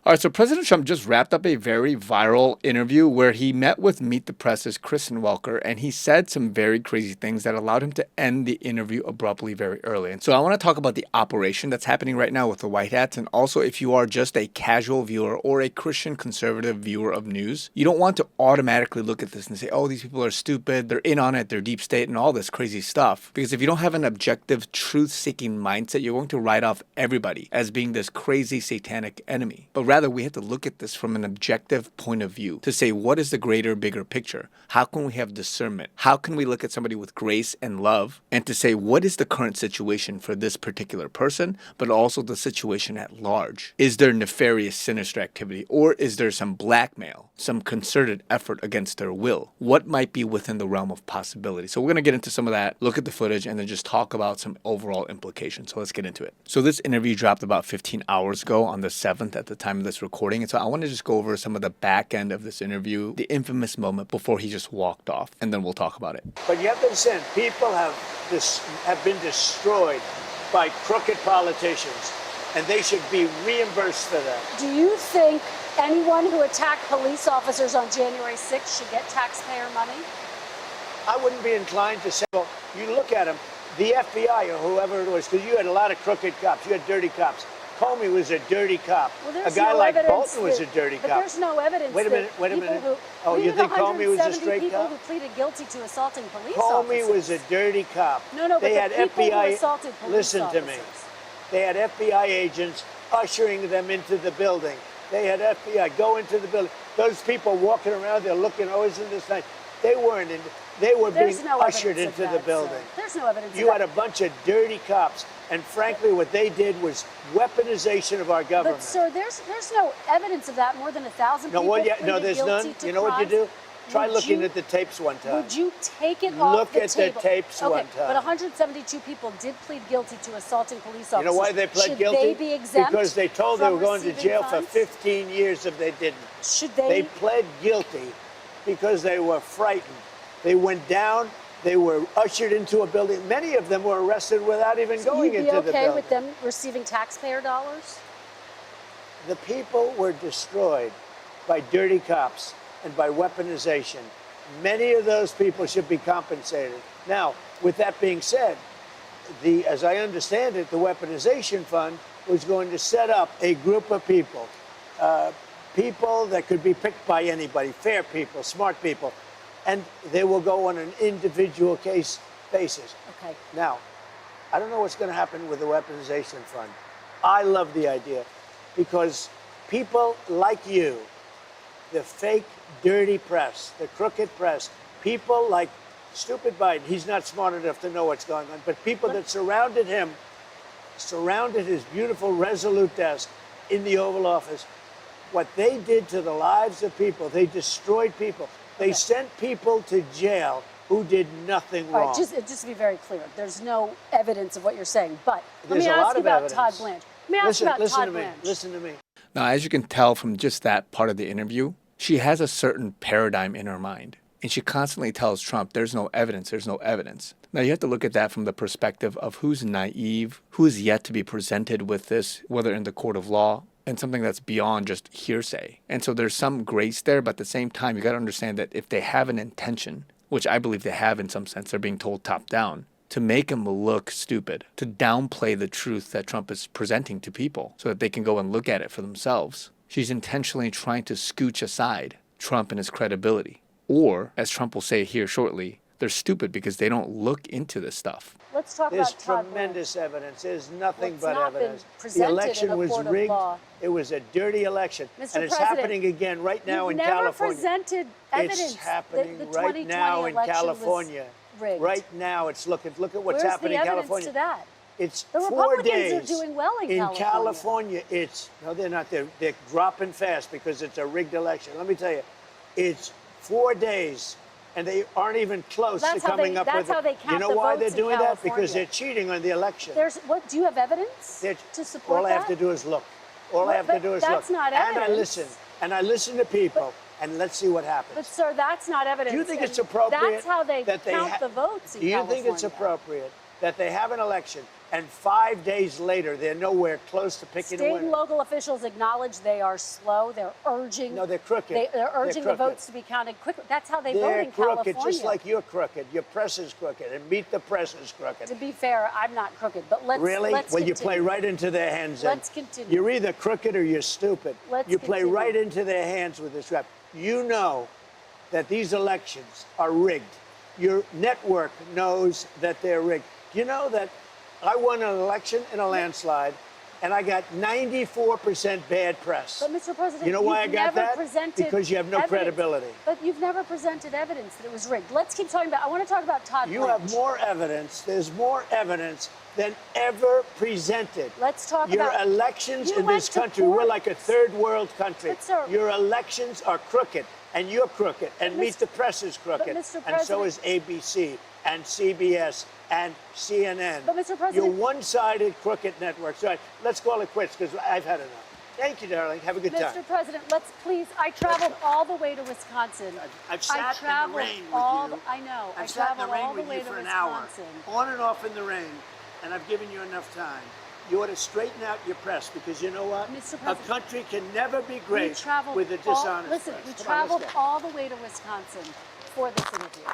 All right, so President Trump just wrapped up a very viral interview where he met with Meet the Press's Kristen Welker, and he said some very crazy things that allowed him to end the interview abruptly very early. And so I want to talk about the operation that's happening right now with the White Hats, and also if you are just a casual viewer or a Christian conservative viewer of news, you don't want to automatically look at this and say, oh, these people are stupid, they're in on it, they're deep state, and all this crazy stuff. Because if you don't have an objective, truth-seeking mindset, you're going to write off everybody as being this crazy satanic enemy. But rather, we have to look at this from an objective point of view to say, what is the greater, bigger picture? How can we have discernment? How can we look at somebody with grace and love and to say, what is the current situation for this particular person, but also the situation at large? Is there nefarious, sinister activity, or is there some blackmail, some concerted effort against their will? What might be within the realm of possibility? So we're going to get into some of that, look at the footage, and then just talk about some overall implications. So let's get into it. So this interview dropped about 15 hours ago on the 7th at the time of this recording. And so I want to just go over some of the back end of this interview, the infamous moment before he just walked off, and then we'll talk about it. But you have to understand, people have been destroyed by crooked politicians, and they should be reimbursed for that. Do you think anyone who attacked police officers on January 6th should get taxpayer money? I wouldn't be inclined to say, well, you look at them, the FBI or whoever it was, because you had a lot of crooked cops, you had dirty cops. Comey was a dirty cop. Well, a guy like Bolton was a dirty but cop. There's no evidence. Wait a minute. You think Comey was a straight people cop? who pleaded guilty to assaulting police Comey officers. was a dirty cop. No, they but had the people FBI, who assaulted police listen officers. to me. They had FBI agents ushering them into the building. They had FBI go into the building. Those people walking around, they're looking always in this night. They weren't in. They were being ushered into the building. There's no evidence. You had a bunch of dirty cops, and frankly, what they did was weaponization of our government. But sir, there's no evidence of that. More than 1,000 people. No, there's none. You know what you do? Try looking at the tapes one time. Would you take it off the table? Look at the tapes one time. But 172 people did plead guilty to assaulting police officers. You know why they pled guilty? Should they be exempt? Because they told they were going to jail for 15 years if they didn't. Should they? They pled guilty because they were frightened. They went down. They were ushered into a building. Many of them were arrested without even going into the building. You'd be okay with them receiving taxpayer dollars? The people were destroyed by dirty cops and by weaponization. Many of those people should be compensated. Now, with that being said, as I understand it, the weaponization fund was going to set up a group of people, people that could be picked by anybody, fair people, smart people, and they will go on an individual case basis. Okay. Now, I don't know what's going to happen with the weaponization fund. I love the idea because people like you, the fake, dirty press, the crooked press, people like stupid Biden, he's not smart enough to know what's going on, but people that surrounded him, surrounded his beautiful, resolute desk in the Oval Office, what they did to the lives of people, they destroyed people. They sent people to jail who did nothing wrong. All right, just to be very clear, there's no evidence of what you're saying, but let There's me a ask lot you of about evidence. Todd Blanche. Let me ask you about Todd Blanche. Listen to me. Now, as you can tell from just that part of the interview, she has a certain paradigm in her mind. And she constantly tells Trump, there's no evidence, there's no evidence. Now, you have to look at that from the perspective of who's naive, who is yet to be presented with this, whether in the court of law, and something that's beyond just hearsay. And so there's some grace there, but at the same time, you got to understand that if they have an intention, which I believe they have in some sense, they're being told top down, to make him look stupid, to downplay the truth that Trump is presenting to people so that they can go and look at it for themselves. She's intentionally trying to scooch aside Trump and his credibility. Or, as Trump will say here shortly, they're stupid because they don't look into this stuff. Let's talk There's about Todd tremendous evidence. There's nothing Well, but it's not been evidence. The presented election in a was court of rigged. law. It was a dirty election. Mr. And it's President, happening again right now in never California. presented evidence It's happening that the right 2020 now in election California. was rigged. Right now, look at what's Where's happening in the evidence California. to that? It's The 4 Republicans days. are doing well in California. No, they're not. They're dropping fast because it's a rigged election. Let me tell you, it's 4 days, and they aren't even close to coming up with it. That's how they count You know the why votes they're doing in that? California. Because they're cheating on the election. Do you have evidence to support all that? I have to do is look. All I have to do is look. That's not And I evidence. listen. And I listen to people. And let's see what happens. But, sir, that's not evidence. Do you think and it's appropriate that's how they that count the votes in Do you California. think it's appropriate that they have an election And 5 days later, they're nowhere close to picking a State winner. and local officials acknowledge they are slow. They're urging. No, they're crooked. They're urging the crooked. votes to be counted quickly. That's how they vote They're in crooked, California. just like you're crooked. Your press is crooked, and Meet the Press is crooked. To be fair, I'm not crooked, but let's Really? let's Well, you continue. play right into their hands. Then. Let's continue. You're either crooked or you're stupid. Let's you play continue. right into their hands with this rap. You know that these elections are rigged. Your network knows that they're rigged. You know that I won an election in a landslide, and I got 94% bad press. But Mr. President, you know why I you've got never that? presented Because you have no evidence. credibility. But you've never presented evidence that it was rigged. Let's keep talking about. I want to talk about Todd You Blanche. have more evidence. There's more evidence than ever presented. Let's talk Your about. elections You in went this to country, court. we're like a third world country. But, sir- Your elections are crooked, and you're crooked, and Meet Mr. the Press is crooked, Mr. and so President- is ABC and CBS and CNN. But, Mr. You're President- one-sided crooked networks. All right, let's call it quits because I've had enough. Thank you, darling. Have a good time. Mr. President, let's please. I traveled all the way to Wisconsin. I've sat I in the traveled rain with all. you. I know. I I've sat in the traveled rain all the with way you to for an hour, Wisconsin. on and off in the rain, and I've given you enough time. You ought to straighten out your press because you know what? Mr. A President, country can never be We great traveled with a dishonest Listen, press. we Come on, let's traveled go. all the way to Wisconsin for this interview.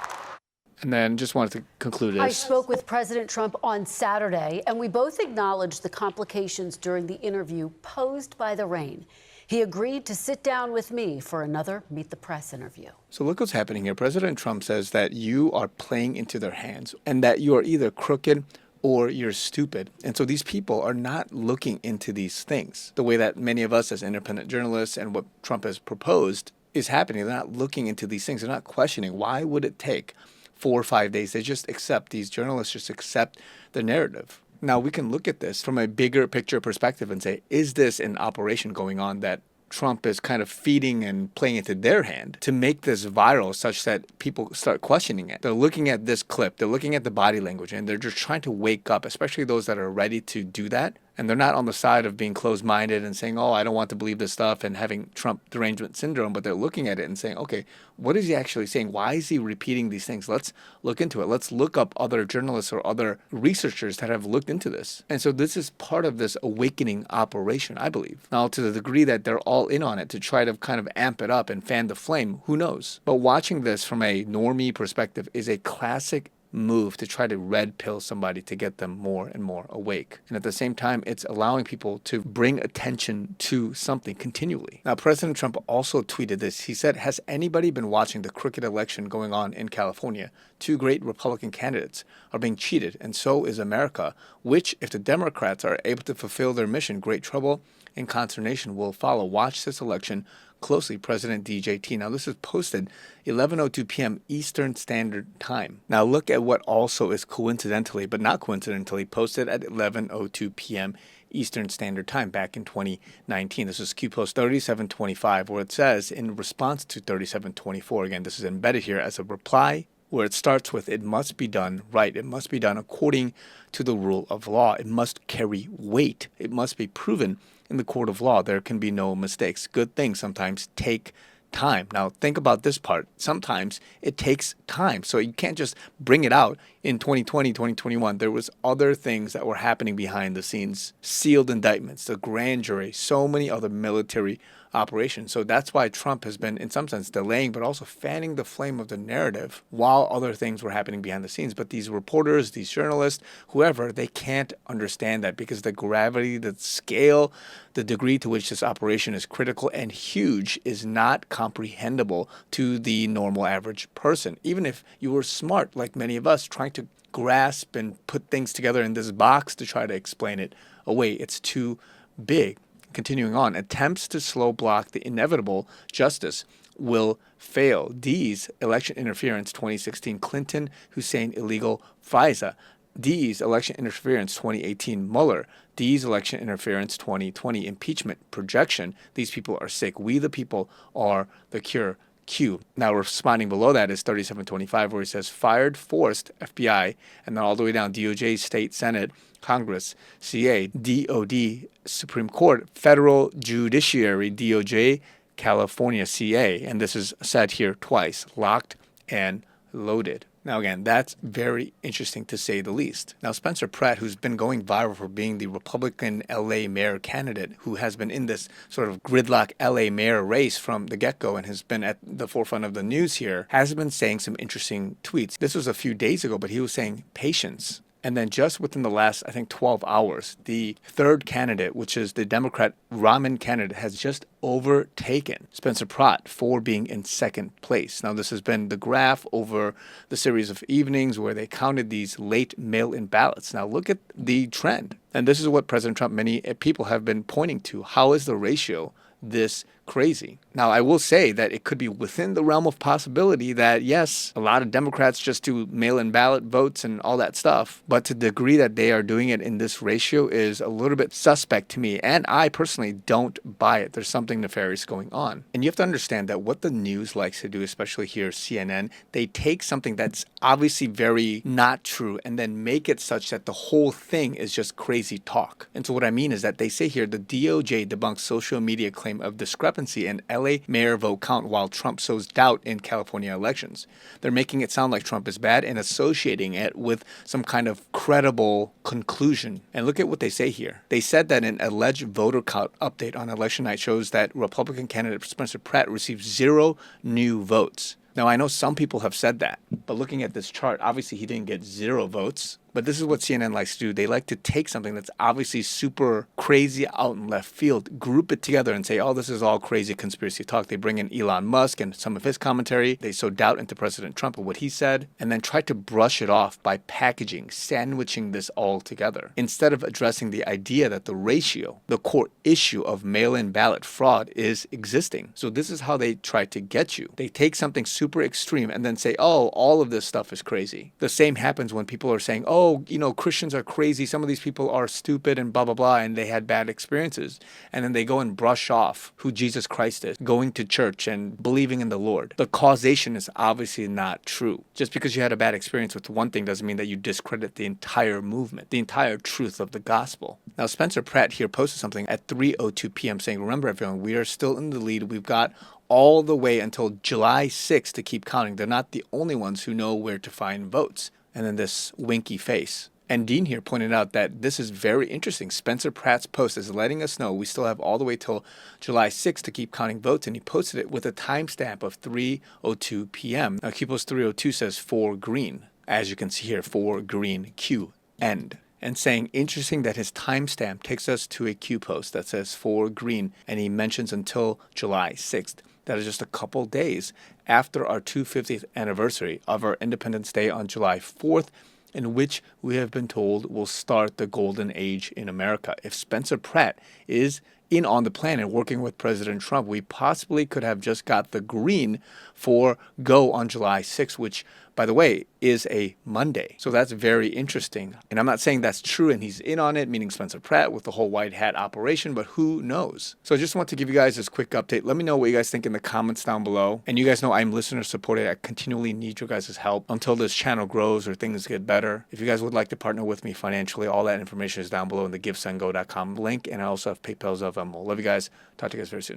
And then just wanted to conclude I this. spoke with President Trump on Saturday, and we both acknowledged the complications during the interview posed by the rain. He agreed to sit down with me for another Meet the Press interview. So look what's happening here. President Trump says that you are playing into their hands and that you are either crooked or you're stupid. And so these people are not looking into these things the way that many of us as independent journalists and what Trump has proposed is happening. They're not looking into these things. They're not questioning why would it take 4 or 5 days. They just accept, these journalists just accept the narrative. Now we can look at this from a bigger picture perspective and say, is this an operation going on that Trump is kind of feeding and playing into their hand to make this viral such that people start questioning it? They're looking at this clip, they're looking at the body language, and they're just trying to wake up, especially those that are ready to do that. And they're not on the side of being closed-minded and saying, oh, I don't want to believe this stuff and having Trump derangement syndrome, but they're looking at it and saying, okay, what is he actually saying? Why is he repeating these things? Let's look into it. Let's look up other journalists or other researchers that have looked into this. And so this is part of this awakening operation, I believe. Now, to the degree that they're all in on it to try to kind of amp it up and fan the flame, who knows? But watching this from a normie perspective is a classic move to try to red pill somebody to get them more and more awake. And at the same time, it's allowing people to bring attention to something continually. Now, President Trump also tweeted this. He said, has anybody been watching the crooked election going on in California? 2 great Republican candidates are being cheated, and so is America, which, if the Democrats are able to fulfill their mission, great trouble and consternation will follow. Watch this election closely, President DJT. Now, this is posted 11:02 p.m. Eastern Standard Time. Now, look at what also is coincidentally, but not coincidentally, posted at 11:02 p.m. Eastern Standard Time back in 2019. This is Q Post 3725, where it says, in response to 3724, again, this is embedded here as a reply, where it starts with, it must be done right. It must be done according to the rule of law. It must carry weight. It must be proven in the court of law. There can be no mistakes. Good things sometimes take time. Now, think about this part. Sometimes it takes time. So you can't just bring it out in 2020, 2021. There was other things that were happening behind the scenes. Sealed indictments, the grand jury, so many other military operations. So that's why Trump has been, in some sense, delaying, but also fanning the flame of the narrative while other things were happening behind the scenes. But these reporters, these journalists, whoever, they can't understand that because the gravity, the scale, the degree to which this operation is critical and huge is not comprehensible to the normal average person. Even if you were smart, like many of us, trying to grasp and put things together in this box to try to explain it away, it's too big. Continuing on, attempts to slow block the inevitable justice will fail. D's election interference 2016, Clinton, Hussein illegal FISA. D's election interference 2018, Mueller. D's election interference 2020, impeachment projection. These people are sick. We the people are the cure. Q. Now, responding below that is 3725, where it says fired, forced, FBI, and then all the way down, DOJ, State, Senate, Congress, CA, DOD, Supreme Court, Federal Judiciary, DOJ, California, CA. And this is said here twice, locked and loaded. Now, again, that's very interesting to say the least. Now, Spencer Pratt, who's been going viral for being the Republican LA mayor candidate, who has been in this sort of gridlock LA mayor race from the get-go and has been at the forefront of the news here, has been saying some interesting tweets. This was a few days ago, but he was saying patience. And then just within the last, I think, 12 hours, the third candidate, which is the Democrat Rahman candidate, has just overtaken Spencer Pratt for being in second place. Now, this has been the graph over the series of evenings where they counted these late mail-in ballots. Now, look at the trend. And this is what President Trump, many people have been pointing to. How is the ratio this crazy? Now, I will say that it could be within the realm of possibility that, yes, a lot of Democrats just do mail-in ballot votes and all that stuff. But to the degree that they are doing it in this ratio is a little bit suspect to me. And I personally don't buy it. There's something nefarious going on. And you have to understand that what the news likes to do, especially here, CNN, they take something that's obviously very not true and then make it such that the whole thing is just crazy talk. And so what I mean is that they say here the DOJ debunks social media claim of discrepancy in LA mayor vote count while Trump sows doubt in California elections. They're making it sound like Trump is bad and associating it with some kind of credible conclusion. And look at what they say here. They said that an alleged voter count update on election night shows that Republican candidate Spencer Pratt received 0 new votes. Now, I know some people have said that, but looking at this chart, obviously he didn't get 0 votes. But this is what CNN likes to do. They like to take something that's obviously super crazy out in left field, group it together and say, oh, this is all crazy conspiracy talk. They bring in Elon Musk and some of his commentary. They sow doubt into President Trump and what he said, and then try to brush it off by packaging, sandwiching this all together, instead of addressing the idea that the ratio, the core issue of mail-in ballot fraud is existing. So this is how they try to get you. They take something super extreme and then say, oh, all of this stuff is crazy. The same happens when people are saying, oh, Christians are crazy. Some of these people are stupid and blah, blah, blah, and they had bad experiences. And then they go and brush off who Jesus Christ is, going to church and believing in the Lord. The causation is obviously not true. Just because you had a bad experience with one thing doesn't mean that you discredit the entire movement, the entire truth of the gospel. Now, Spencer Pratt here posted something at 3:02 p.m. saying, remember everyone, we are still in the lead. We've got all the way until July 6th to keep counting. They're not the only ones who know where to find votes. And then this winky face. And Dean here pointed out that this is very interesting. Spencer Pratt's post is letting us know we still have all the way till July 6th to keep counting votes. And he posted it with a timestamp of 3:02 p.m. Now, Q post 3:02 says for green. As you can see here, for green, Q, end. And saying, interesting that his timestamp takes us to a Q post that says for green. And he mentions until July 6th. That is just a couple days after our 250th anniversary of our Independence Day on July 4th, in which we have been told will start the golden age in America. If Spencer Pratt is in on the plan and working with President Trump, we possibly could have just got the green for go on July 6th, which, by the way, is a Monday. So that's very interesting. And I'm not saying that's true and he's in on it, meaning Spencer Pratt with the whole white hat operation, but who knows? So I just want to give you guys this quick update. Let me know what you guys think in the comments down below. And you guys know I'm listener supported. I continually need your guys' help until this channel grows or things get better. If you guys would like to partner with me financially, all that information is down below in the givesendgo.com link. And I also have PayPal, Zelle, Venmo. Love you guys. Talk to you guys very soon.